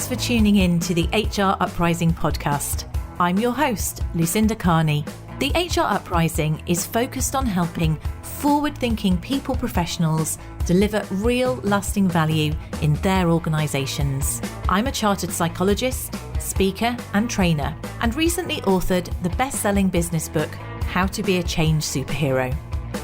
Thanks for tuning in to the HR Uprising podcast. I'm your host, Lucinda. The HR Uprising is focused on helping forward-thinking people professionals deliver real lasting value in their organisations. I'm a chartered psychologist, speaker and trainer, and recently authored the best-selling business book, How to Be a Change Superhero.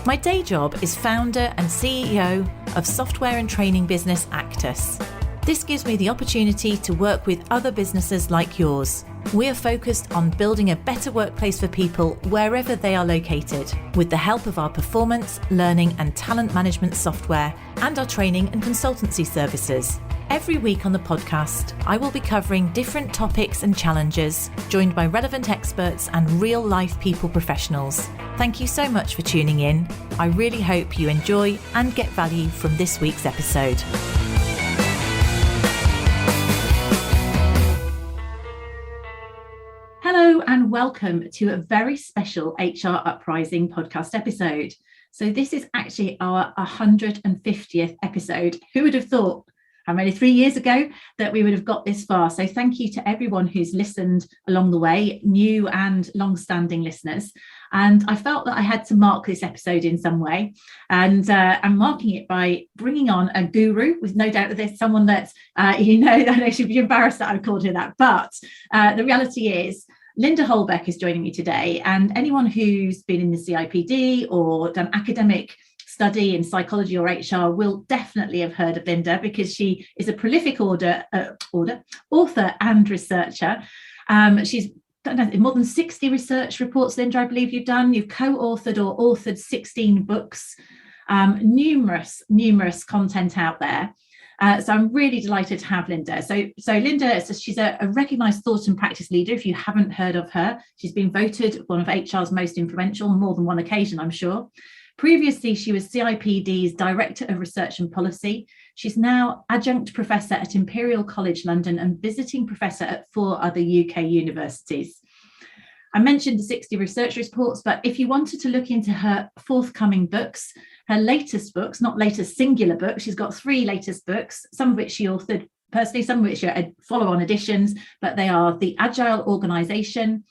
My day job is founder and CEO of software and training business Actus. This gives me the opportunity to work with other businesses like yours. We are focused on building a better workplace for people wherever they are located, with the help of our performance, learning and talent management software and our training and consultancy services. Every week on the podcast, I will be covering different topics and challenges, joined by relevant experts and real-life people professionals. Thank you so much for tuning in. I really hope you enjoy and get value from this week's episode. Hello and welcome to a very special HR Uprising podcast episode. So this is actually our 150th episode. Who would have thought, how many, 3 years ago, that we would have got this far? So thank you to everyone who's listened along the way, new and long-standing listeners. And I felt that I had to mark this episode in some way. And I'm marking it by bringing on a guru, with no doubt that there's someone that, that I should be embarrassed that I called her that. But the reality is, Linda Holbeche is joining me today, and anyone who's been in the CIPD or done academic study in psychology or HR will definitely have heard of Linda, because she is a prolific author and researcher. She's done more than 60 research reports, Linda, I believe you've done. You've co-authored or authored 16 books, numerous content out there. So I'm really delighted to have Linda. So Linda, she's a recognised thought and practice leader. If you haven't heard of her, she's been voted one of HR's most influential on more than one occasion, I'm sure. Previously, she was CIPD's Director of Research and Policy. She's now adjunct professor at Imperial College London and visiting professor at 4 other UK universities. I mentioned the 60 research reports, but if you wanted to look into her forthcoming books, her latest books, not latest singular books, she's got 3 latest books, some of which she authored personally, some of which are follow-on editions, but they are The Agile Organisation,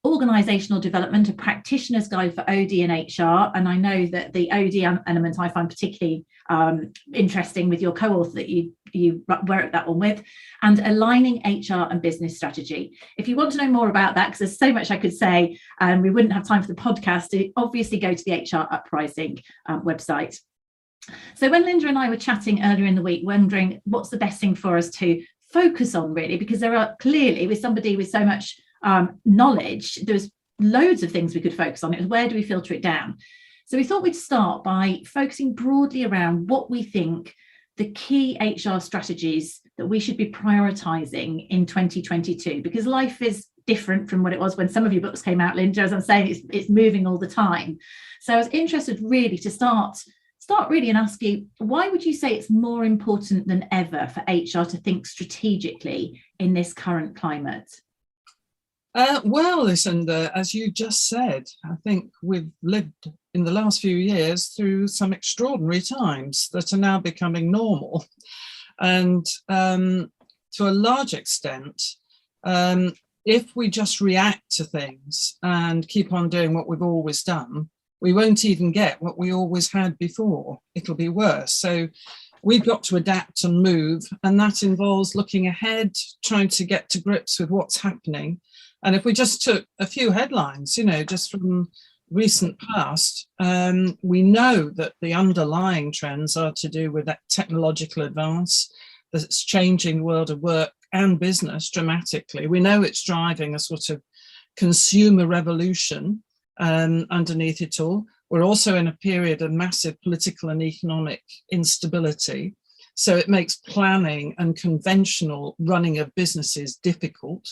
Organisational Development, a Practitioner's Guide for OD and HR. And I know that the OD element I find particularly interesting with your co-author that you wrote that one with, and Aligning HR and Business Strategy. If you want to know more about that, because there's so much I could say, and we wouldn't have time for the podcast, obviously go to the HR Uprising website. So when Linda and I were chatting earlier in the week, wondering what's the best thing for us to focus on, really, because there are clearly, with somebody with so much knowledge, there's loads of things we could focus on. It was, where do we filter it down? So we thought we'd start by focusing broadly around what we think the key HR strategies that we should be prioritising in 2022, because life is different from what it was when some of your books came out, Linda. As I'm saying, it's moving all the time. So I was interested really to start really and ask you, why would you say it's more important than ever for HR to think strategically in this current climate? Well, Lucinda, as you just said, I think we've lived in the last few years through some extraordinary times that are now becoming normal. And to a large extent, if we just react to things and keep on doing what we've always done, we won't even get what we always had before. It'll be worse. So we've got to adapt and move, and that involves looking ahead, trying to get to grips with what's happening. And if we just took a few headlines, just from recent past, we know that the underlying trends are to do with that technological advance that's changing the world of work and business dramatically. We know it's driving a sort of consumer revolution underneath it all. We're also in a period of massive political and economic instability. So it makes planning and conventional running of businesses difficult.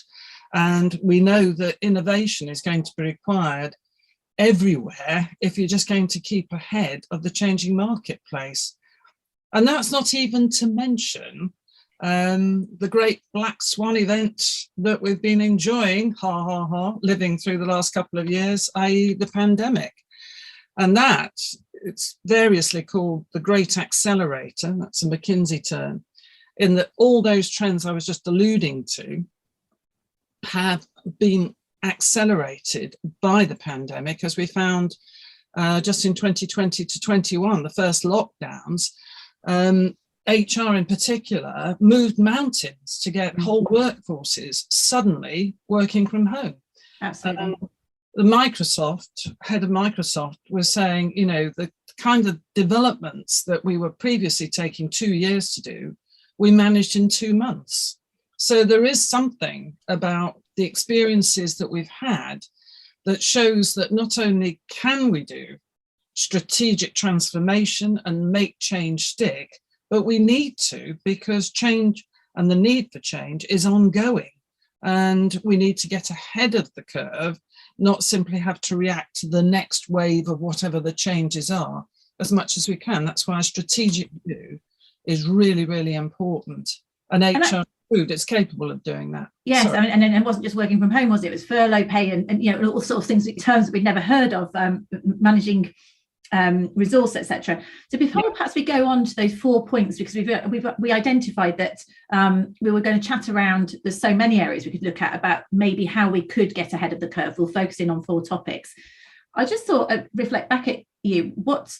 And we know that innovation is going to be required everywhere if you're just going to keep ahead of the changing marketplace. And that's not even to mention the great black swan event that we've been enjoying, living through the last couple of years, i.e. the pandemic. And that, it's variously called the Great Accelerator, that's a McKinsey term. in that all those trends I was just alluding to have been accelerated by the pandemic, as we found just in 2020 to 21, the first lockdowns. HR in particular moved mountains to get whole workforces suddenly working from home. Absolutely. The head of Microsoft was saying, you know, the kind of developments that we were previously taking 2 years to do, we managed in 2 months. So there is something about the experiences that we've had that shows that not only can we do strategic transformation and make change stick, but we need to, because change and the need for change is ongoing. And we need to get ahead of the curve, not simply have to react to the next wave of whatever the changes are as much as we can. That's why a strategic view is really, really important. And HR food is capable of doing that. Yes, I mean, and it wasn't just working from home, was it? It was furlough pay and you know, all sorts of things, terms that we'd never heard of, managing resource, etc. So before perhaps we go on to those 4 points, because we identified that we were going to chat around, there's so many areas we could look at about maybe how we could get ahead of the curve. We'll focus in on 4 topics. I just thought I'd reflect back at you. What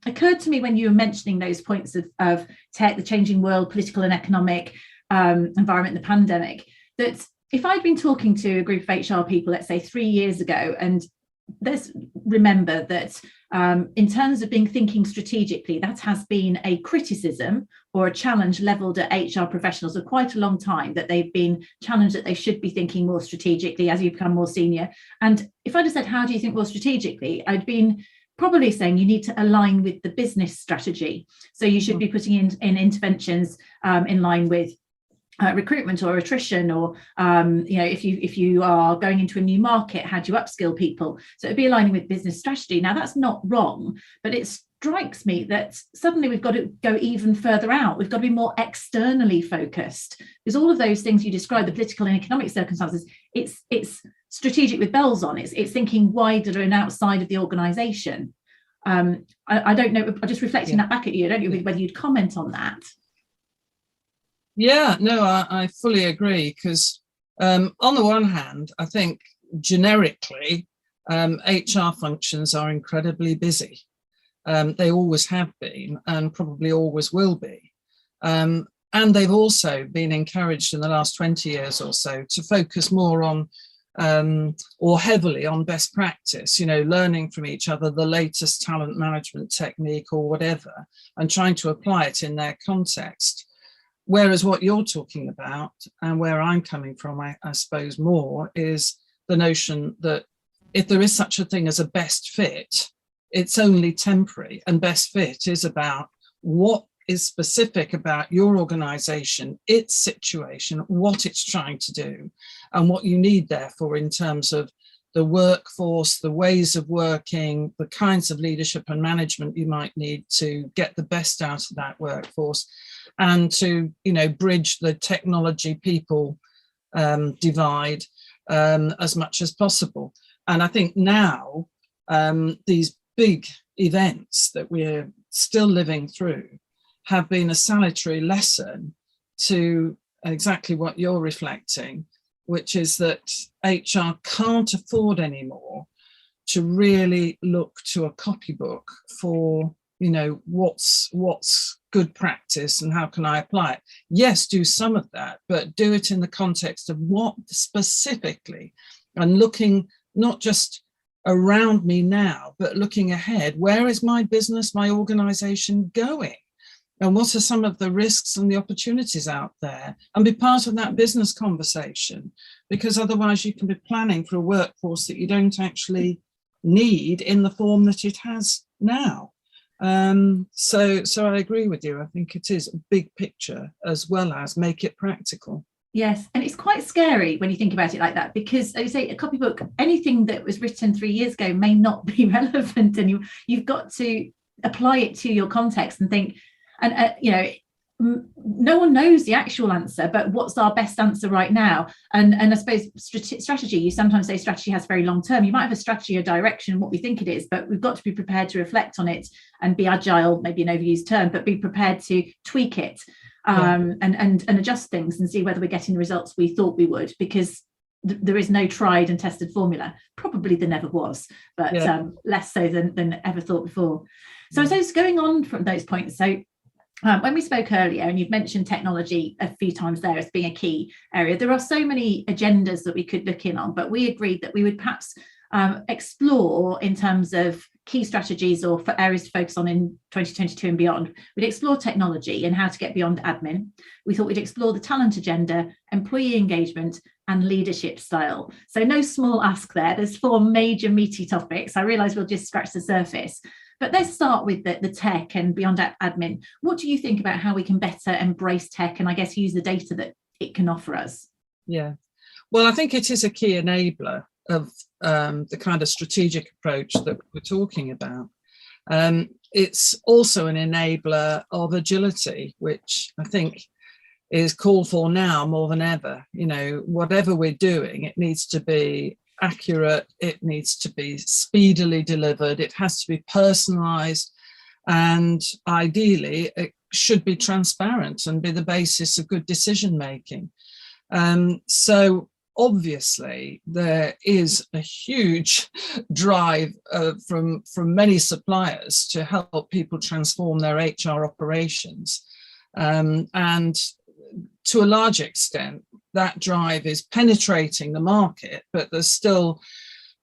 occurred to me when you were mentioning those points of tech, the changing world, political and economic environment, the pandemic, that if I'd been talking to a group of HR people, let's say 3 years ago, and let's remember that in terms of thinking strategically, that has been a criticism or a challenge leveled at HR professionals for quite a long time, that they've been challenged that they should be thinking more strategically as you become more senior. And if I'd have said, how do you think more strategically? I'd been probably saying you need to align with the business strategy. So you should be putting in interventions in line with recruitment or attrition, or you know, if you are going into a new market, how do you upskill people? So it'd be aligning with business strategy. Now that's not wrong, but it strikes me that suddenly we've got to go even further out. We've got to be more externally focused, because all of those things you described, the political and economic circumstances, it's strategic with bells on. It's thinking wider and outside of the organisation. I don't know. I'm just reflecting that back at you. I don't know whether you'd comment on that. Yeah, no, I fully agree, because on the one hand, I think generically HR functions are incredibly busy. They always have been and probably always will be. And they've also been encouraged in the last 20 years or so to focus more on or heavily on best practice, you know, learning from each other the latest talent management technique or whatever, and trying to apply it in their context. Whereas what you're talking about, and where I'm coming from, I suppose more, is the notion that if there is such a thing as a best fit, it's only temporary. And best fit is about what is specific about your organization, its situation, what it's trying to do, and what you need therefore in terms of the workforce, the ways of working, the kinds of leadership and management you might need to get the best out of that workforce, and to, you know, bridge the technology people divide as much as possible. And I think now these big events that we're still living through have been a salutary lesson to exactly what you're reflecting, which is that HR can't afford anymore to really look to a copybook for, you know, what's good practice and how can I apply it. Yes, do some of that, but do it in the context of what specifically, and looking not just around me now, but looking ahead. Where is my business, my organization going? And what are some of the risks and the opportunities out there? And be part of that business conversation, because otherwise you can be planning for a workforce that you don't actually need in the form that it has now. So I agree with you. I think it is a big picture as well as make it practical. Yes, and it's quite scary when you think about it like that, because as you say, a copybook, anything that was written 3 years ago may not be relevant, and you've got to apply it to your context and think, and you know, no one knows the actual answer, but what's our best answer right now? And I suppose strategy, you sometimes say strategy has very long term. You might have a strategy or direction, what we think it is, but we've got to be prepared to reflect on it and be agile, maybe an overused term, but be prepared to tweak it. and adjust things and see whether we're getting the results we thought we would, because there is no tried and tested formula. Probably there never was, but less so than ever thought before. So I suppose going on from those points, so when we spoke earlier, and you've mentioned technology a few times there as being a key area, there are so many agendas that we could look in on, but we agreed that we would perhaps explore in terms of key strategies or for areas to focus on in 2022 and beyond. We'd explore technology and how to get beyond admin. We thought we'd explore the talent agenda, employee engagement, and leadership style. So no small ask there. There's 4 major meaty topics. I realise we'll just scratch the surface. But let's start with the tech and beyond admin. What do you think about how we can better embrace tech and I guess use the data that it can offer us? Yeah, well, I think it is a key enabler of the kind of strategic approach that we're talking about. It's also an enabler of agility, which I think is called for now more than ever. You know, whatever we're doing, it needs to be accurate, it needs to be speedily delivered, it has to be personalized, and ideally it should be transparent and be the basis of good decision making. So obviously there is a huge drive from many suppliers to help people transform their HR operations, and to a large extent that drive is penetrating the market, but there's still,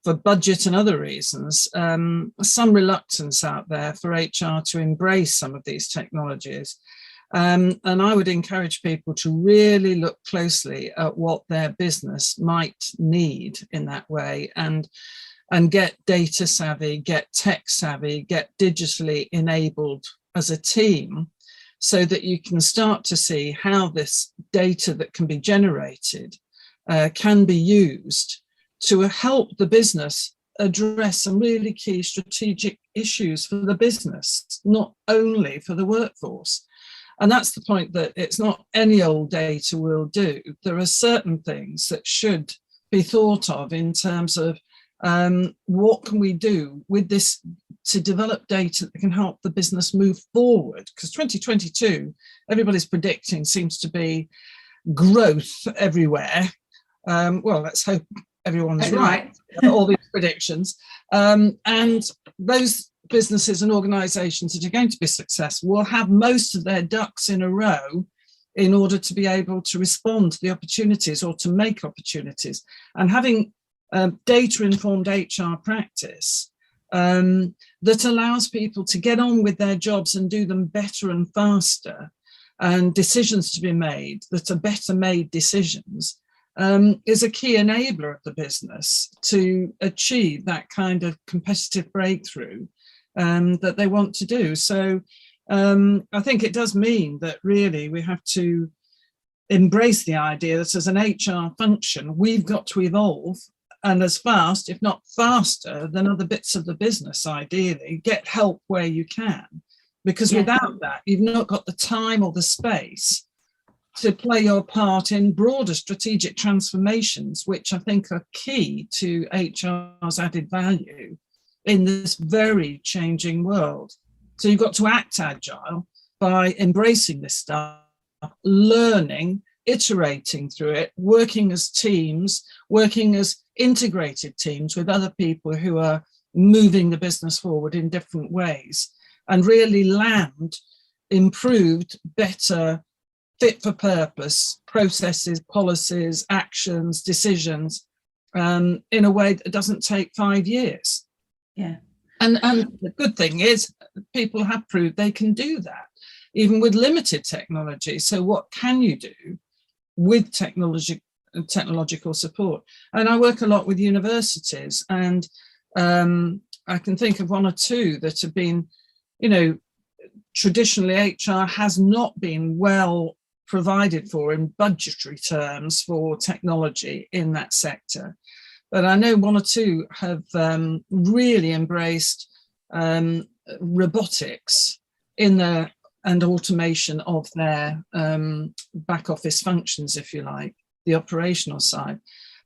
for budget and other reasons, some reluctance out there for HR to embrace some of these technologies. And I would encourage people to really look closely at what their business might need in that way, and get data savvy, get tech savvy, get digitally enabled as a team, so that you can start to see how this data that can be generated can be used to help the business address some really key strategic issues for the business, not only for the workforce. And that's the point, that it's not any old data will do. There are certain things that should be thought of in terms of what can we do with this to develop data that can help the business move forward? Because 2022, everybody's predicting, seems to be growth everywhere. Well, let's hope everyone's right. All these predictions. And those businesses and organisations that are going to be successful will have most of their ducks in a row in order to be able to respond to the opportunities or to make opportunities. And having data-informed HR practice that allows people to get on with their jobs and do them better and faster, and decisions to be made that are better made decisions, is a key enabler of the business to achieve that kind of competitive breakthrough that they want to do. So I think it does mean that really we have to embrace the idea that as an HR function, we've got to evolve, and as fast, if not faster, than other bits of the business, ideally. Get help where you can, because without that, you've not got the time or the space to play your part in broader strategic transformations, which I think are key to HR's added value in this very changing world. So you've got to act agile by embracing this stuff, learning, iterating through it, working as teams, working as integrated teams with other people who are moving the business forward in different ways, and really land improved, better, fit for purpose processes, policies, actions, decisions in a way that doesn't take 5 years. Yeah. And the good thing is people have proved they can do that, even with limited technology. So what can you do with technological support? And I work a lot with universities, and I can think of 1 or 2 that have been, you know, traditionally HR has not been well provided for in budgetary terms for technology in that sector. But I know 1 or 2 have really embraced robotics in their and automation of their back office functions, if you like, the operational side.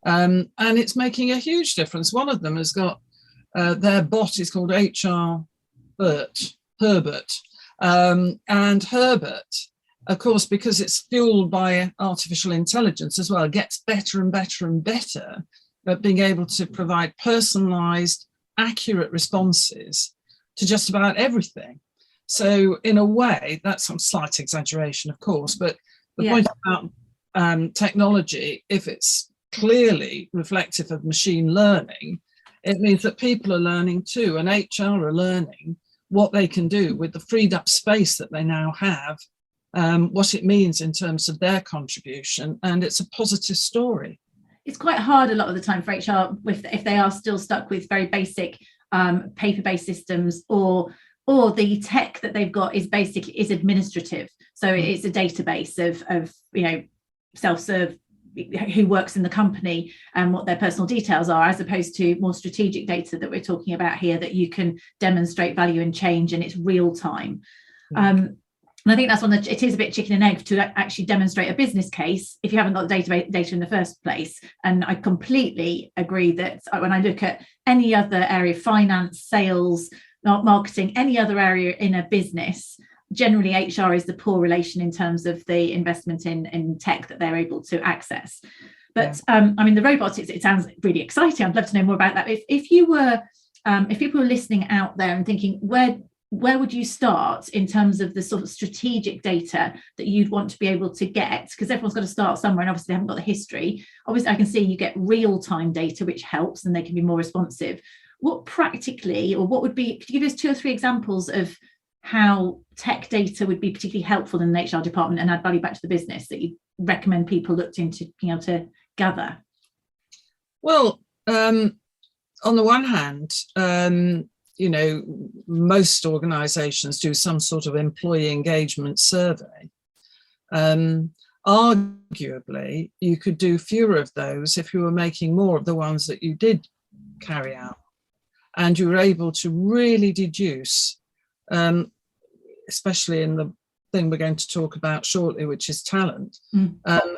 And it's making a huge difference. One of them has got, their bot is called HR Herbert. And Herbert of course, because it's fueled by artificial intelligence as well, gets better and better and better at being able to provide personalized, accurate responses to just about everything. So in a way, that's some slight exaggeration, of course, but the point about technology, if it's clearly reflective of machine learning, it means that people are learning too, and HR are learning what they can do with the freed up space that they now have, what it means in terms of their contribution, and it's a positive story. It's quite hard a lot of the time for HR if they are still stuck with very basic paper-based systems, or the tech that they've got is administrative. So it's a database of self-serve, who works in the company and what their personal details are, as opposed to more strategic data that we're talking about here, that you can demonstrate value and change, and it's real time. And I think that's it is a bit chicken and egg to actually demonstrate a business case if you haven't got the data in the first place. And I completely agree that when I look at any other area, finance, sales, marketing, any other area in a business, generally HR is the poor relation in terms of the investment in tech that they're able to access. But the robotics, it sounds really exciting. I'd love to know more about that. If people were listening out there and thinking, where would you start in terms of the sort of strategic data that you'd want to be able to get? Because everyone's got to start somewhere, and obviously they haven't got the history. Obviously, I can see you get real-time data, which helps, and they can be more responsive. What practically, or what would be, could you give us 2 or 3 examples of how tech data would be particularly helpful in an HR department and add value back to the business that you recommend people looked into being able to gather? Well, on the one hand, most organizations do some sort of employee engagement survey. Arguably, you could do fewer of those if you were making more of the ones that you did carry out. And you were able to really deduce, especially in the thing we're going to talk about shortly, which is talent,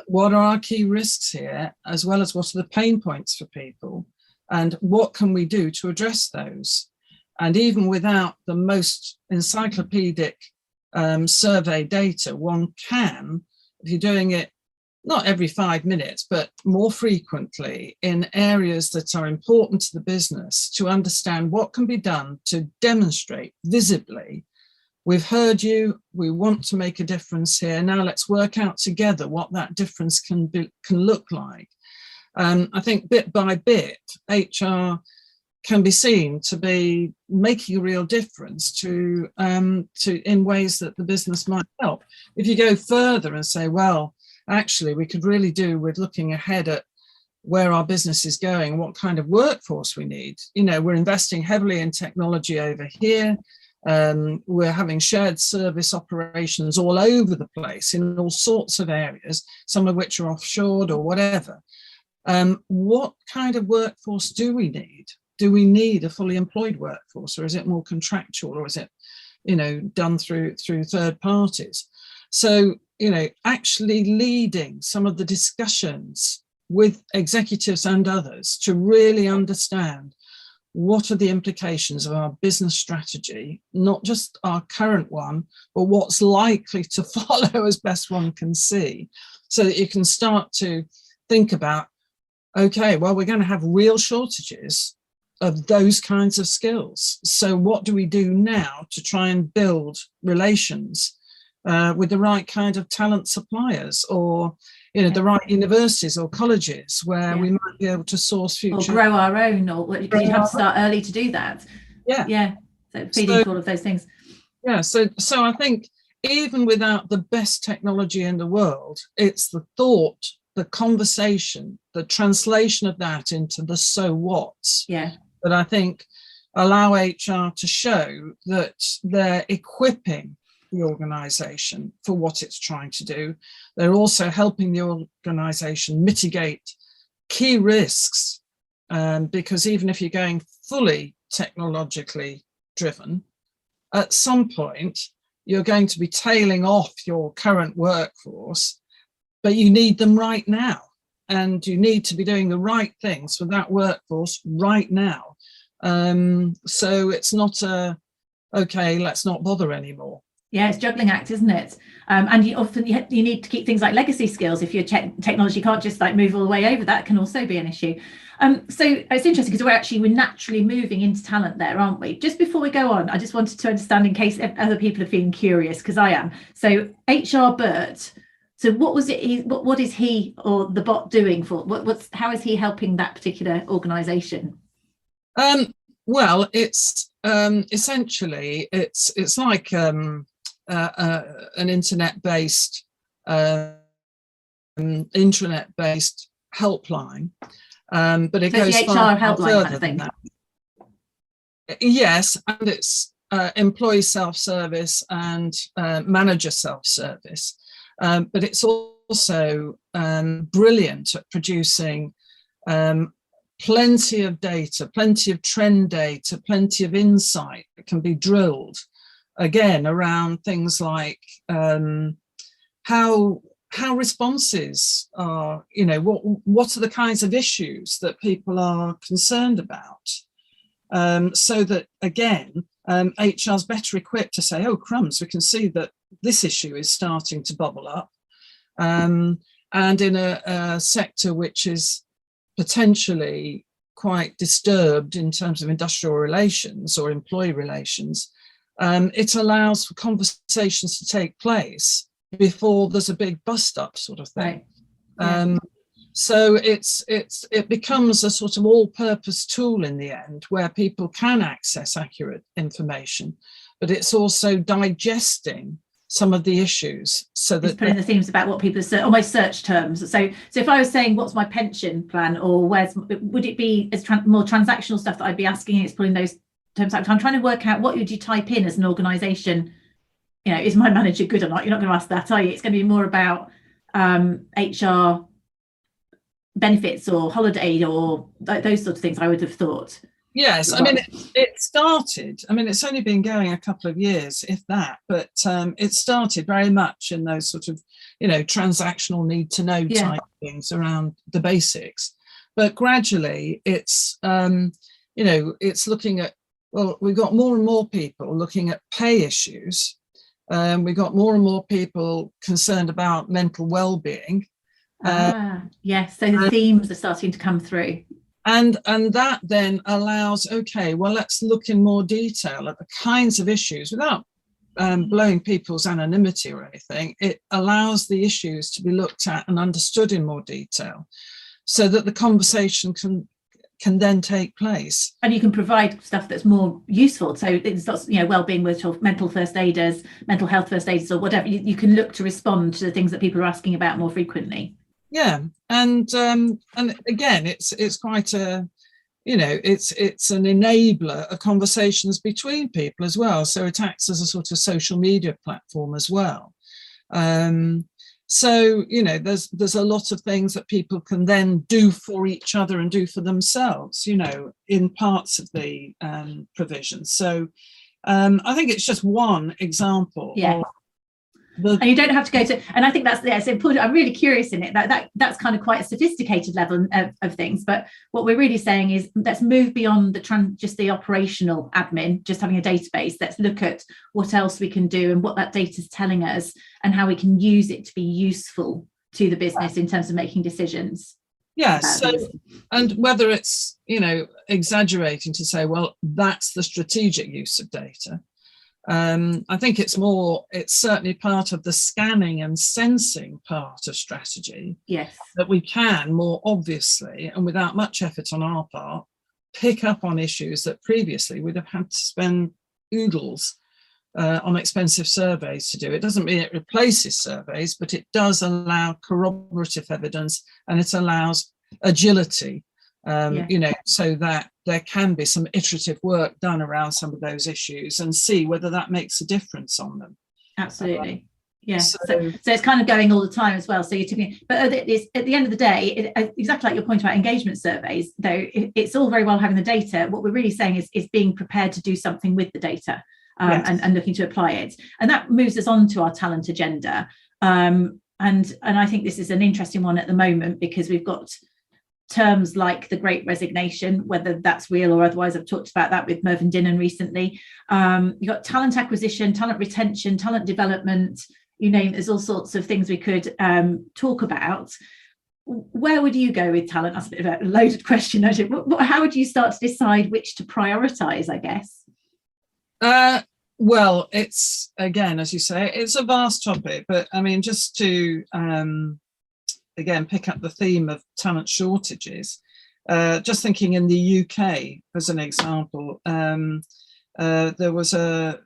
what are our key risks here, as well as what are the pain points for people, and what can we do to address those? And even without the most encyclopedic survey data, one can, if you're doing it not every 5 minutes, but more frequently in areas that are important to the business, to understand what can be done to demonstrate visibly, we've heard you, we want to make a difference here. Now let's work out together what that difference can look like. I think bit by bit, HR can be seen to be making a real difference to in ways that the business might help. If you go further and say, well, actually, we could really do with looking ahead at where our business is going, what kind of workforce we need. We're investing heavily in technology over here. We're having shared service operations all over the place in all sorts of areas, some of which are offshored or whatever. What kind of workforce do we need? Do we need a fully employed workforce, or is it more contractual, or is it, done through third parties? So, actually leading some of the discussions with executives and others to really understand what are the implications of our business strategy, not just our current one, but what's likely to follow as best one can see, so that you can start to think about, okay, well, we're going to have real shortages of those kinds of skills. So what do we do now to try and build relations with the right kind of talent suppliers, or the right universities or colleges where we might be able to source future, or grow our own, or you have to start early to do that. So feeding all of those things. So I think even without the best technology in the world, it's the thought, the conversation, the translation of that into the so what's that I think allow HR to show that they're equipping the organisation for what it's trying to do. They're also helping the organisation mitigate key risks, because even if you're going fully technologically driven, at some point you're going to be tailing off your current workforce, but you need them right now, and you need to be doing the right things for that workforce right now. So it's not okay, let's not bother anymore. Yeah, it's juggling act, isn't it? And you need to keep things like legacy skills. If your technology can't just like move all the way over, that can also be an issue. So it's interesting because we're naturally moving into talent there, aren't we? Just before we go on, I just wanted to understand, in case other people are feeling curious, because I am. So HR Bert. So what was it? What is he or the bot doing for? How is he helping that particular organisation? Well, it's essentially it's like an internet-based intranet-based helpline, but it So goes it's the far HR helpline further kind of thing. than that. Yes, and it's employee self-service and manager self-service, but it's also brilliant at producing plenty of data, plenty of trend data, plenty of insight that can be drilled, again, around things like how responses are, what are the kinds of issues that people are concerned about, so that, again, HR is better equipped to say, oh, crumbs, we can see that this issue is starting to bubble up. And in a sector which is potentially quite disturbed in terms of industrial relations or employee relations, it allows for conversations to take place before there's a big bust up sort of thing. Right. Yeah. So it becomes a sort of all-purpose tool in the end, where people can access accurate information, but it's also digesting some of the issues, so that it's putting the themes about what people are almost search terms. So if I was saying, what's my pension plan, or would it be as more transactional stuff that I'd be asking? It's pulling those terms out. I'm trying to work out, what would you type in as an organisation? Is my manager good or not? You're not going to ask that, are you? It's going to be more about HR benefits or holiday or those sort of things, I would have thought. Yes, I mean, it started, it's only been going a couple of years, if that, but it started very much in those sort of, transactional need to know type things around the basics. But gradually it's, it's looking at, well, we've got more and more people looking at pay issues. We've got more and more people concerned about mental well-being. Yes, so the themes are starting to come through. And that then allows, okay, well, let's look in more detail at the kinds of issues without blowing people's anonymity or anything. It allows the issues to be looked at and understood in more detail, so that the conversation can then take place. And you can provide stuff that's more useful. So it's not, well-being with mental first aiders, mental health first aiders, or whatever. You can look to respond to the things that people are asking about more frequently. Yeah, and again, it's quite a, it's an enabler of conversations between people as well. So it acts as a sort of social media platform as well. So there's a lot of things that people can then do for each other and do for themselves, in parts of the provision. So I think it's just one example. Yeah. And you don't have to go to, and I think that's important. I'm really curious in it. That's kind of quite a sophisticated level of things. But what we're really saying is, let's move beyond just the operational admin, just having a database. Let's look at what else we can do and what that data is telling us, and how we can use it to be useful to the business in terms of making decisions. Yes. So, and whether it's, exaggerating to say, well, that's the strategic use of data. I think it's certainly part of the scanning and sensing part of strategy. Yes. That we can more obviously, and without much effort on our part, pick up on issues that previously we'd have had to spend oodles on expensive surveys to do. It doesn't mean it replaces surveys, but it does allow corroborative evidence, and it allows agility, so that there can be some iterative work done around some of those issues and see whether that makes a difference on them. Absolutely. So it's kind of going all the time as well. So you're talking, but at the end of the day, exactly like your point about engagement surveys, though, it's all very well having the data. What we're really saying is being prepared to do something with the data, and looking to apply it. And that moves us on to our talent agenda. And I think this is an interesting one at the moment, because we've got terms like the Great Resignation, whether that's real or otherwise. I've talked about that with Mervyn Dinnan recently. You've got talent acquisition, talent retention, talent development, you name it. There's all sorts of things we could talk about. Where would you go with talent? That's a bit of a loaded question. How would you start to decide which to prioritise, I guess? Well, it's, again, as you say, it's a vast topic, but I mean, just to again pick up the theme of talent shortages, just thinking in the UK as an example, there was a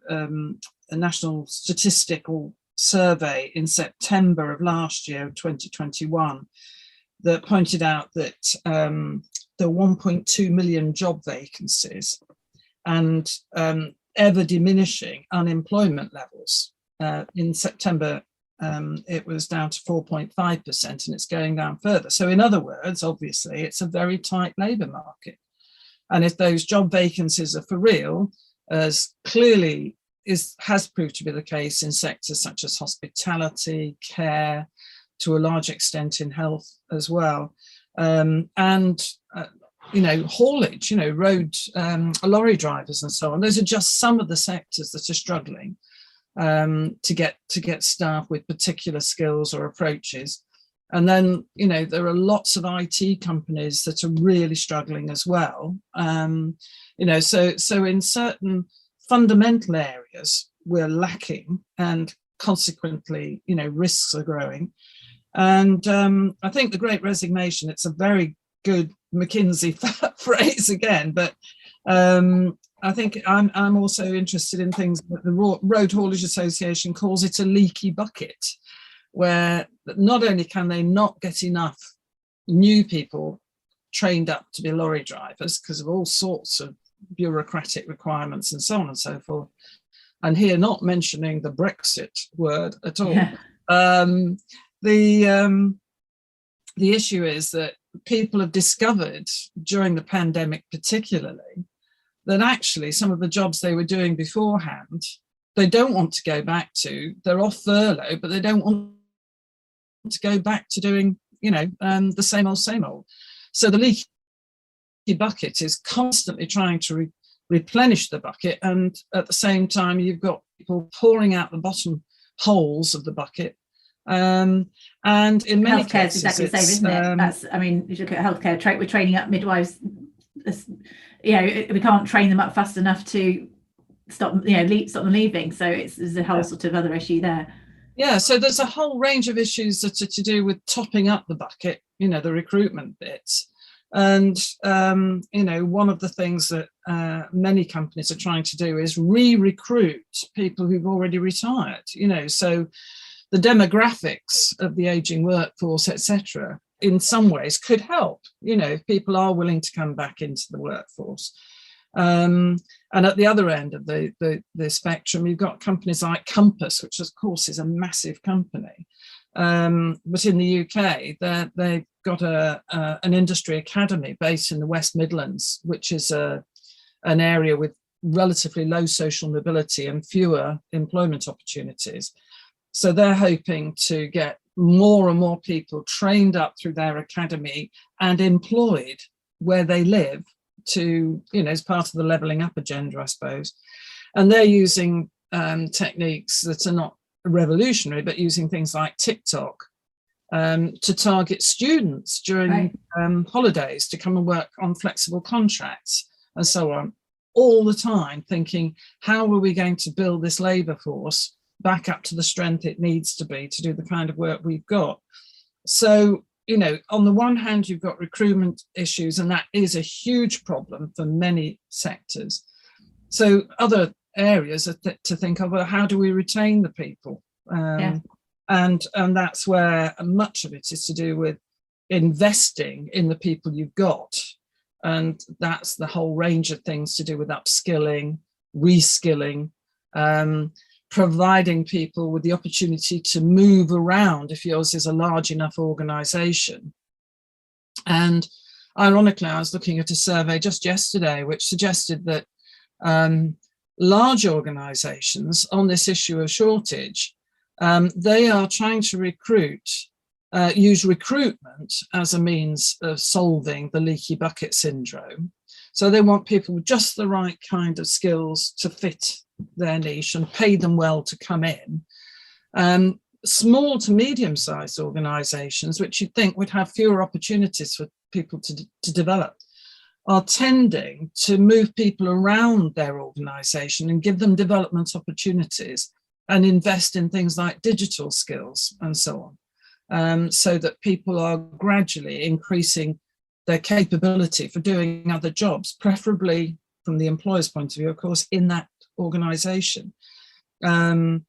national statistical survey in September of last year, 2021, that pointed out that there were 1.2 million job vacancies and ever diminishing unemployment levels. In September, it was down to 4.5%, and it's going down further. So in other words, obviously, it's a very tight labour market. And if those job vacancies are for real, as clearly has proved to be the case in sectors such as hospitality, care, to a large extent in health as well, and haulage, road lorry drivers and so on. Those are just some of the sectors that are struggling to get staff with particular skills or approaches. And then, there are lots of IT companies that are really struggling as well. So in certain fundamental areas, we're lacking, and consequently, risks are growing. And I think the Great Resignation, it's a very good McKinsey phrase again, but I think I'm also interested in things that the Road Haulage Association calls it a leaky bucket, where not only can they not get enough new people trained up to be lorry drivers because of all sorts of bureaucratic requirements and so on and so forth, and here not mentioning the Brexit word at all. Yeah. The issue is that people have discovered during the pandemic particularly that actually some of the jobs they were doing beforehand, they don't want to go back to. They're off furlough, but they don't want to go back to doing, the same old. So the leaky bucket is constantly trying to replenish the bucket, and at the same time you've got people pouring out the bottom holes of the bucket. And in many cases, exactly the same, isn't it? That's, you look at healthcare, we're training up midwives. We can't train them up fast enough to stop them leaving. So there's a whole sort of other issue there. Yeah, so there's a whole range of issues that are to do with topping up the bucket, the recruitment bits. And, one of the things that many companies are trying to do is re-recruit people who've already retired, so the demographics of the aging workforce, etc., in some ways could help, if people are willing to come back into the workforce. And at the other end of the spectrum, you've got companies like Compass, which of course is a massive company. But in the UK, they've got an industry academy based in the West Midlands, which is an area with relatively low social mobility and fewer employment opportunities. So they're hoping to get more and more people trained up through their academy and employed where they live to, as part of the levelling up agenda, I suppose. And they're using techniques that are not revolutionary, but using things like TikTok to target students during holidays to come and work on flexible contracts and so on, all the time thinking, how are we going to build this labour force back up to the strength it needs to be to do the kind of work we've got? So, on the one hand, you've got recruitment issues, and that is a huge problem for many sectors. So other areas are to think of, well, how do we retain the people? And that's where much of it is to do with investing in the people you've got. And that's the whole range of things to do with upskilling, reskilling, providing people with the opportunity to move around if yours is a large enough organisation. And ironically, I was looking at a survey just yesterday which suggested that large organisations on this issue of shortage, they are trying to recruit use recruitment as a means of solving the leaky bucket syndrome. So they want people with just the right kind of skills to fit their niche and pay them well to come in. Small to medium-sized organisations, which you'd think would have fewer opportunities for people to develop, are tending to move people around their organisation and give them development opportunities and invest in things like digital skills and so on, so that people are gradually increasing their capability for doing other jobs, preferably from the employer's point of view, of course, in that organisation. So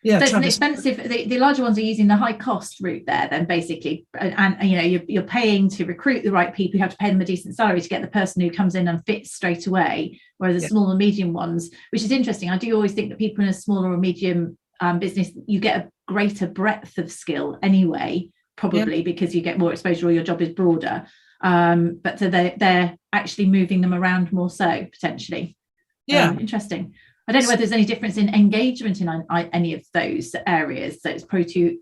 it's an expensive, the larger ones are using the high cost route there then basically, and you know, you're paying to recruit the right people, you have to pay them a decent salary to get the person who comes in and fits straight away, whereas the small and medium ones, which is interesting. I do always think that people in a smaller or medium business, you get a greater breadth of skill anyway, probably because you get more exposure or your job is broader, but so they're actually moving them around more so potentially. Interesting. I don't know whether there's any difference in engagement in any of those areas, so it's probably too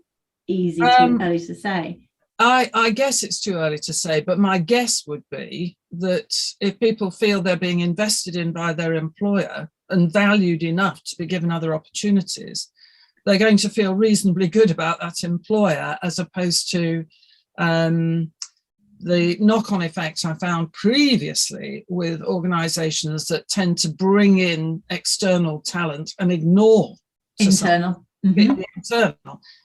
early to say. I guess it's too early to say, but my guess would be that if people feel they're being invested in by their employer and valued enough to be given other opportunities, they're going to feel reasonably good about that employer, as opposed to the knock-on effects I found previously with organisations that tend to bring in external talent and ignore internal. Internal.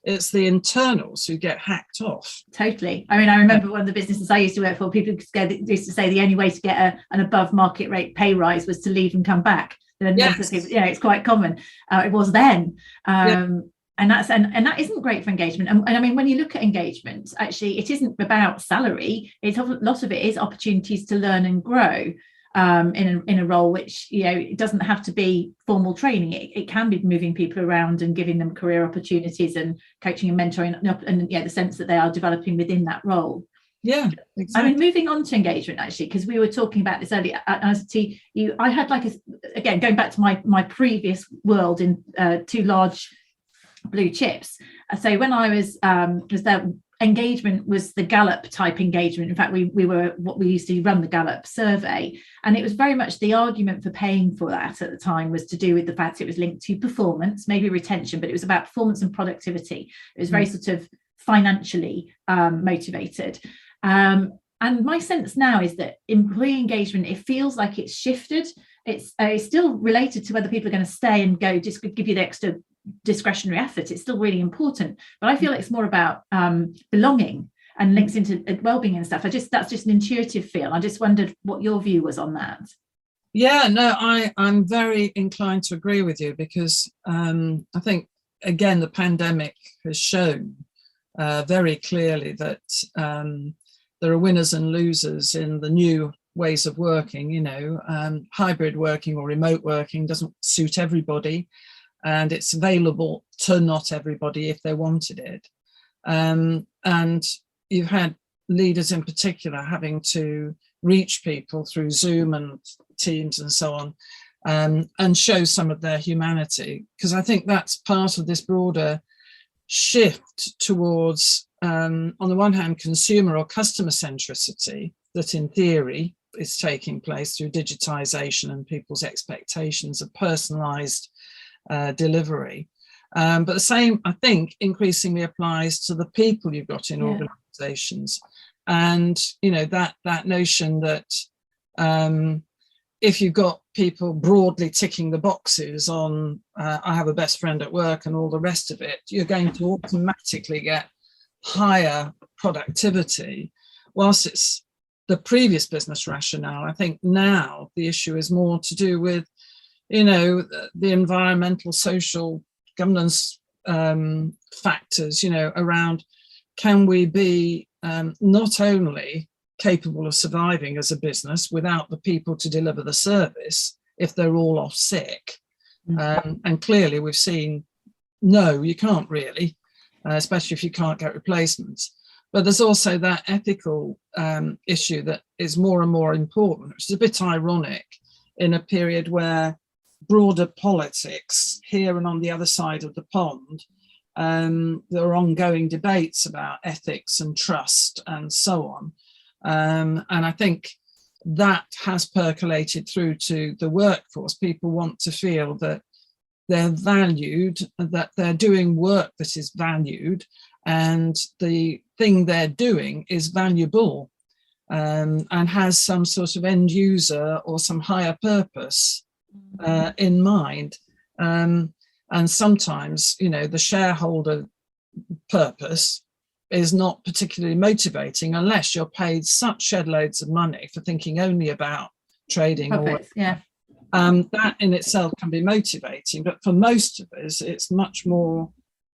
It's the internals who get hacked off. Totally. I mean, I remember one of the businesses I used to work for, people used to say the only way to get an above market rate pay rise was to leave and come back. It's quite common. It was then. And that isn't great for engagement. And I mean, when you look at engagement, actually, it isn't about salary. A lot of it is opportunities to learn and grow in a role, which, you know, it doesn't have to be formal training. It can be moving people around and giving them career opportunities and coaching and mentoring, and the sense that they are developing within that role. Yeah, exactly. I mean, moving on to engagement, actually, because we were talking about this earlier. I had again, going back to my previous world in two large blue chips. So when I was there, engagement was the Gallup type engagement. In fact, we used to run the Gallup survey, and it was very much the argument for paying for that at the time was to do with the fact it was linked to performance, maybe retention, but it was about performance and productivity. It was very sort of financially motivated. And my sense now is that employee engagement, it feels like it's shifted. It's still related to whether people are going to stay and go, just give you the extra discretionary effort. It's still really important, but I feel like it's more about belonging and links into well-being and stuff. That's just an intuitive feel. I just wondered what your view was on that. Yeah, no, I'm very inclined to agree with you, because I think, again, the pandemic has shown very clearly that there are winners and losers in the new ways of working. You know, hybrid working or remote working doesn't suit everybody, and it's available to not everybody if they wanted it. And you've had leaders in particular having to reach people through Zoom and Teams and so on, and show some of their humanity, because I think that's part of this broader shift towards, on the one hand, consumer or customer centricity that in theory is taking place through digitization and people's expectations of personalized delivery. But the same, I think, increasingly applies to the people you've got in organizations. And, you know, that notion that if you've got people broadly ticking the boxes on I have a best friend at work and all the rest of it, you're going to automatically get higher productivity. Whilst it's the previous business rationale, I think now the issue is more to do with, you know, the environmental, social, governance factors, you know, around can we be not only capable of surviving as a business without the people to deliver the service if they're all off sick. And clearly we've seen, no, you can't really, especially if you can't get replacements. But there's also that ethical issue that is more and more important, which is a bit ironic in a period where broader politics here and on the other side of the pond There are ongoing debates about ethics and trust and so on. And I think that has percolated through to the workforce. People want to feel that they're valued, that they're doing work that is valued, and the thing they're doing is valuable, and has some sort of end user or some higher purpose in mind. And sometimes, the shareholder purpose is not particularly motivating unless you're paid such shed loads of money for thinking only about trading. Profits, that in itself can be motivating, but for most of us, it's much more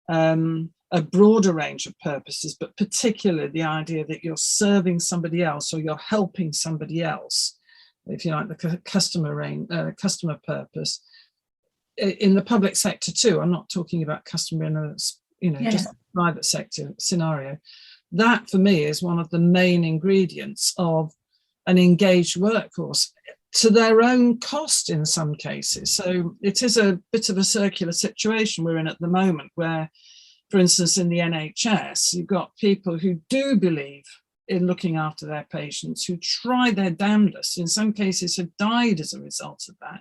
a broader range of purposes, but particularly the idea that you're serving somebody else or you're helping somebody else, if you like, the customer purpose. In the public sector too, I'm not talking about customer in a just a private sector scenario. That for me is one of the main ingredients of an engaged workforce, to their own cost in some cases. So it is a bit of a circular situation we're in at the moment, where, for instance, in the NHS, you've got people who do believe in looking after their patients, who try their damnedest, in some cases have died as a result of that.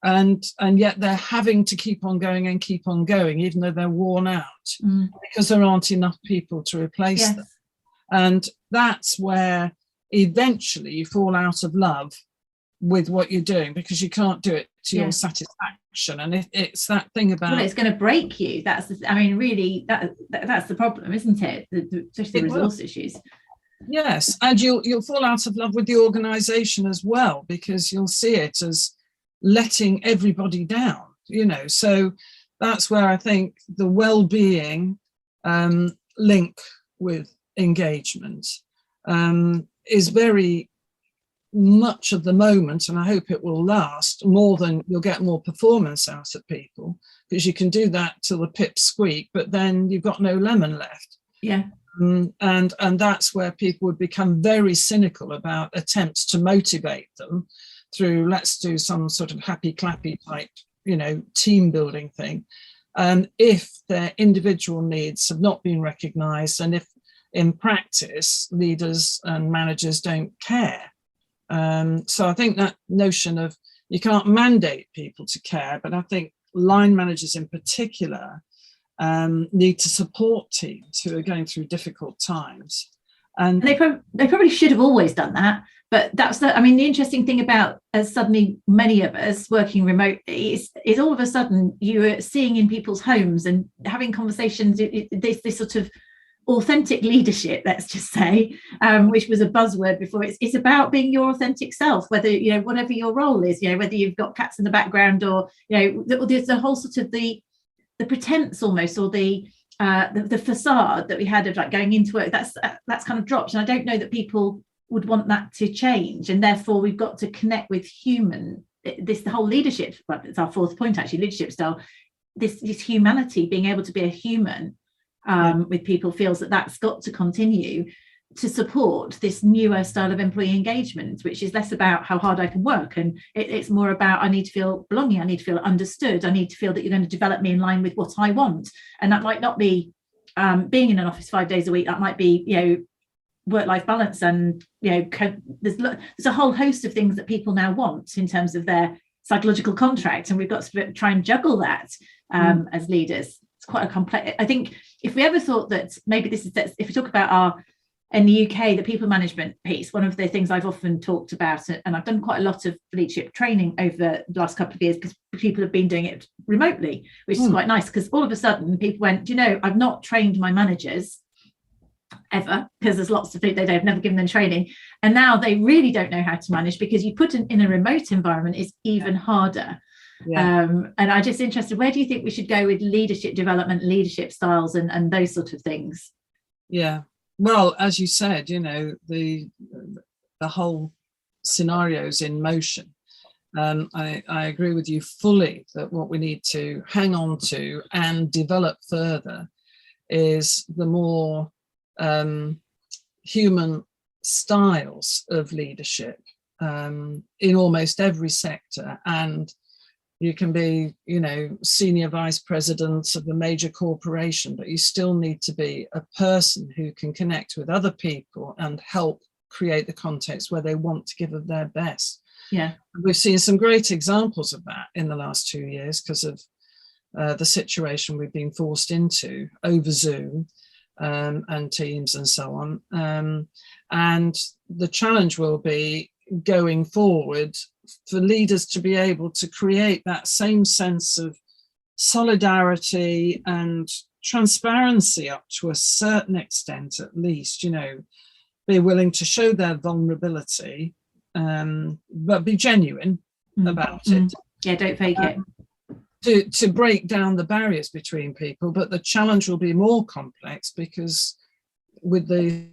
And yet they're having to keep on going, even though they're worn out, because there aren't enough people to replace them. And that's where eventually you fall out of love with what you're doing, because you can't do it to your satisfaction. And it's that thing about, well, it's going to break you. That's really that's the problem, isn't it? Especially the resource issues. Yes, and you'll fall out of love with the organisation as well, because you'll see it as letting everybody down, so that's where I think the well-being link with engagement is very much of the moment, and I hope it will last more than you'll get more performance out of people, because you can do that till the pips squeak, but then you've got no lemon left. And that's where people would become very cynical about attempts to motivate them through, let's do some sort of happy clappy type, team building thing. If their individual needs have not been recognised, and if in practice leaders and managers don't care. So I think that notion of, you can't mandate people to care, but I think line managers in particular need to support teams who are going through difficult times. And they probably should have always done that. But that's the interesting thing about suddenly many of us working remotely is all of a sudden you are seeing in people's homes and having conversations, this sort of authentic leadership, let's just say, which was a buzzword before. It's about being your authentic self, whether, whatever your role is, whether you've got cats in the background or, there's the whole sort of the pretense almost, or the facade that we had of like going into work, that's kind of dropped. And I don't know that people would want that to change, and therefore we've got to connect with the whole leadership, well, it's our fourth point actually, leadership style, this humanity, being able to be a human with people, feels that's got to continue to support this newer style of employee engagement, which is less about how hard I can work, and it's more about, I need to feel belonging, I need to feel understood, I need to feel that you're going to develop me in line with what I want. And that might not be being in an office 5 days a week, that might be work-life balance, and there's a whole host of things that people now want in terms of their psychological contract, and we've got to try and juggle that as leaders. It's quite a complex. I think if we ever thought that maybe if we talk about in the UK, the people management piece, one of the things I've often talked about, and I've done quite a lot of leadership training over the last couple of years, because people have been doing it remotely, which is quite nice, because all of a sudden people went, I've not trained my managers ever, because there's lots of people they've never given them training, and now they really don't know how to manage, because you put in a remote environment is even harder. And I'm just interested, where do you think we should go with leadership development, leadership styles, and those sort of things? Well, as you said, the whole scenario's in motion. I agree with you fully that what we need to hang on to and develop further is the more human styles of leadership in almost every sector, and You can be, senior vice president of a major corporation, but you still need to be a person who can connect with other people and help create the context where they want to give of their best. Yeah. We've seen some great examples of that in the last 2 years because of the situation we've been forced into over Zoom and Teams and so on. And the challenge will be going forward for leaders to be able to create that same sense of solidarity and transparency up to a certain extent, at least, be willing to show their vulnerability, but be genuine about it. Yeah, don't fake it. To break down the barriers between people, but the challenge will be more complex because with the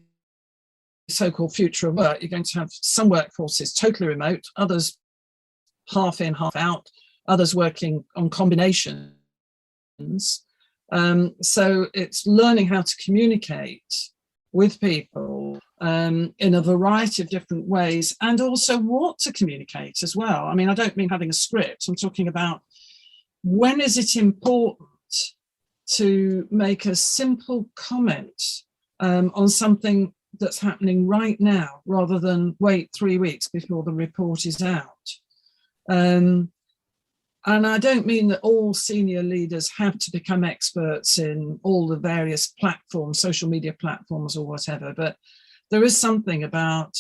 so-called future of work, you're going to have some workforces totally remote, others half in, half out, others working on combinations. So it's learning how to communicate with people in a variety of different ways, and also what to communicate as well. I mean, I don't mean having a script. I'm talking about when is it important to make a simple comment on something that's happening right now, rather than wait 3 weeks before the report is out. And I don't mean that all senior leaders have to become experts in all the various platforms, social media platforms or whatever, but there is something about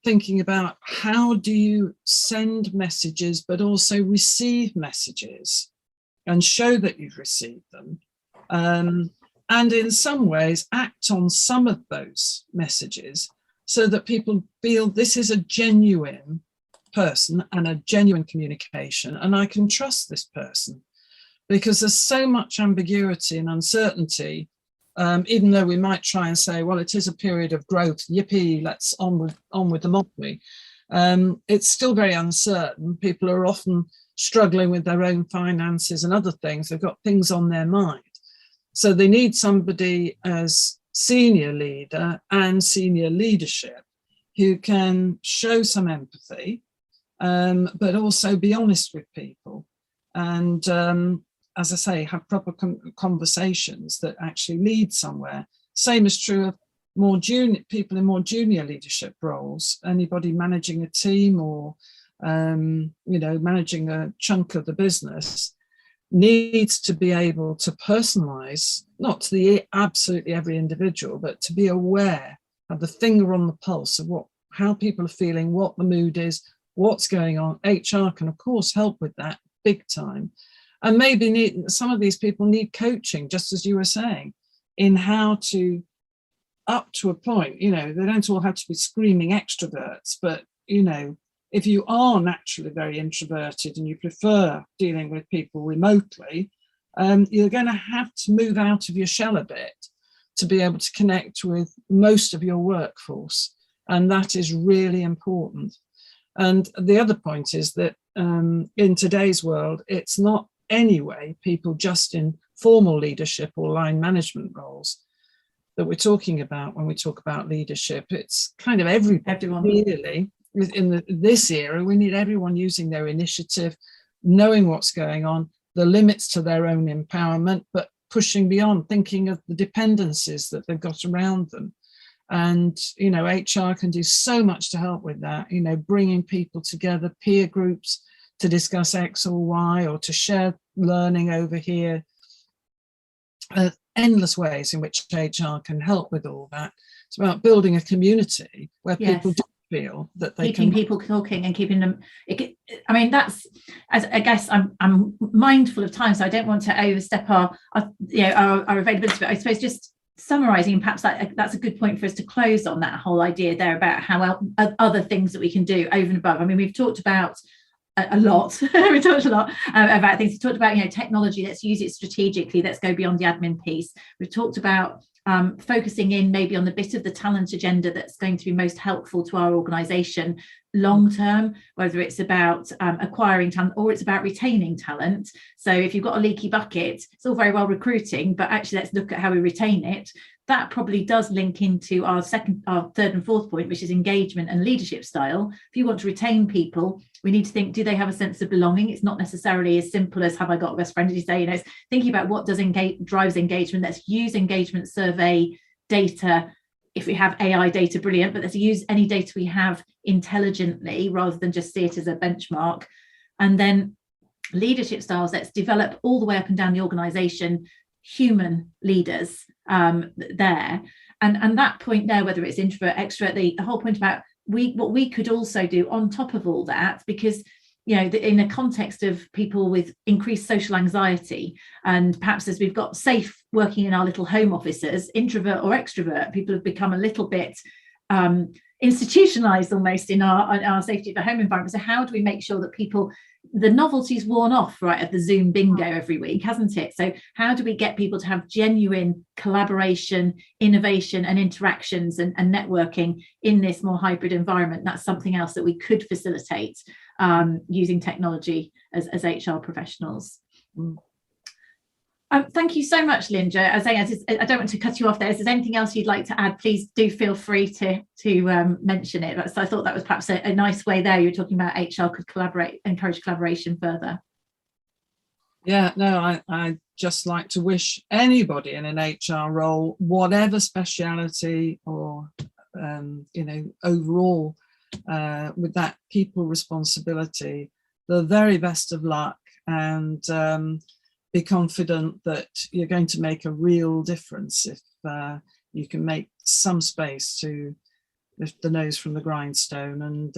thinking about how do you send messages, but also receive messages and show that you've received them. And in some ways act on some of those messages so that people feel this is a genuine person and a genuine communication, and I can trust this person, because there's so much ambiguity and uncertainty, even though we might try and say, well, it is a period of growth, yippee, let's on with the mockery. It's still very uncertain. People are often struggling with their own finances and other things. They've got things on their mind. So they need somebody as senior leader and senior leadership who can show some empathy, but also be honest with people. And as I say, have proper conversations that actually lead somewhere. Same is true of more junior people in more junior leadership roles. Anybody managing a team or managing a chunk of the business needs to be able to personalize, not to the absolutely every individual, but to be aware, have the finger on the pulse of how people are feeling, what the mood is, what's going on. HR can of course help with that big time, and maybe some of these people need coaching, just as you were saying, in how to, up to a point, they don't all have to be screaming extroverts, but if you are naturally very introverted and you prefer dealing with people remotely, you're going to have to move out of your shell a bit to be able to connect with most of your workforce. And that is really important. And the other point is that in today's world, it's not anyway people just in formal leadership or line management roles that we're talking about when we talk about leadership. It's kind of everyone. Really. In this era, we need everyone using their initiative, knowing what's going on, the limits to their own empowerment, but pushing beyond, thinking of the dependencies that they've got around them. And, HR can do so much to help with that, bringing people together, peer groups to discuss X or Y, or to share learning over here. Endless ways in which HR can help with all that. It's about building a community where people do feel that they keeping people talking and keeping them. That's, as I guess I'm mindful of time, so I don't want to overstep our availability, but I suppose just summarizing, and perhaps that's a good point for us to close on, that whole idea there about how other things that we can do over and above. I mean, we've talked about a lot. We talked a lot about things. We talked about technology. Let's use it strategically. Let's go beyond the admin piece. We've talked about focusing in maybe on the bit of the talent agenda that's going to be most helpful to our organisation long term, whether it's about acquiring talent or it's about retaining talent. So if you've got a leaky bucket, it's all very well recruiting, but actually let's look at how we retain it. That probably does link into our third and fourth point, which is engagement and leadership style. If you want to retain people, We need to think, do they have a sense of belonging? It's not necessarily as simple as, have I got a best friend, as you say? It's thinking about what drives engagement. Let's use engagement survey data. If we have AI data, brilliant, but let's use any data we have intelligently rather than just see it as a benchmark. And then leadership styles, let's develop all the way up and down the organization, human leaders there. And that point there, whether it's introvert, extrovert, the whole point about what we could also do on top of all that, because in a context of people with increased social anxiety, and perhaps as we've got safe working in our little home offices, introvert or extrovert, people have become a little bit institutionalized almost in our safety of the home environment. So how do we make sure that people, the novelty's worn off, right, at the Zoom bingo every week, hasn't it? So how do we get people to have genuine collaboration, innovation and interactions and networking in this more hybrid environment? That's something else that we could facilitate using technology as HR professionals. Thank you so much, Linda. As I don't want to cut you off there. If there's anything else you'd like to add, please do feel free to mention it. So I thought that was perhaps a nice way there. You were talking about HR could encourage collaboration further. Yeah, no, I just like to wish anybody in an HR role, whatever speciality or overall with that people responsibility, the very best of luck, and be confident that you're going to make a real difference if you can make some space to lift the nose from the grindstone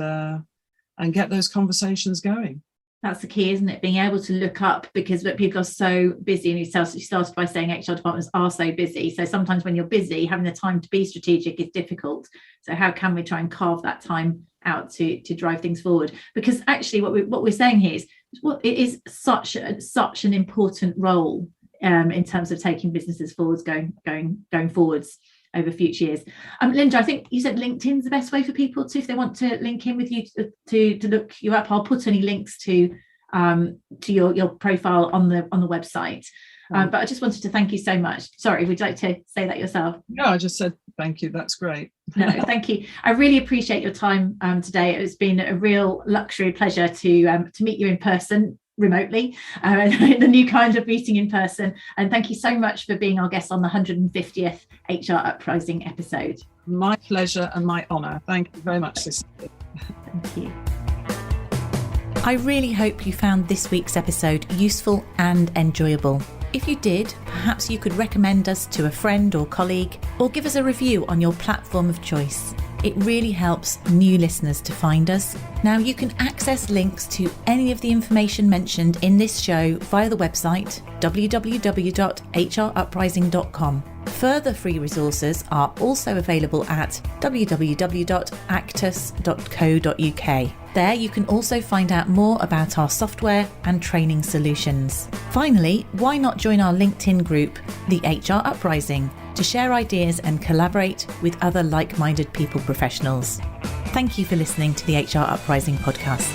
and get those conversations going. That's the key, isn't it? Being able to look up, because people are so busy, and you started by saying HR departments are so busy. So sometimes when you're busy, having the time to be strategic is difficult. So how can we try and carve that time out to drive things forward? Because actually what we're saying here is, it is such an important role in terms of taking businesses forwards, going forwards over future years. Linda, I think you said LinkedIn's the best way for people to, if they want to link in with you to look you up. I'll put any links to your profile on the website. But I just wanted to thank you so much. Sorry, would you like to say that yourself? No, I just said thank you. That's great. No, thank you. I really appreciate your time today. It's been a real luxury pleasure to meet you in person, remotely, the new kind of meeting in person. And thank you so much for being our guest on the 150th HR Uprising episode. My pleasure and my honour. Thank you very much, Lucinda. Thank you. I really hope you found this week's episode useful and enjoyable. If you did, perhaps you could recommend us to a friend or colleague, or give us a review on your platform of choice. It really helps new listeners to find us. Now you can access links to any of the information mentioned in this show via the website www.hruprising.com. Further free resources are also available at www.actus.co.uk. There you can also find out more about our software and training solutions. Finally, why not join our LinkedIn group, the HR Uprising, to share ideas and collaborate with other like-minded people professionals. Thank you for listening to the HR Uprising podcast.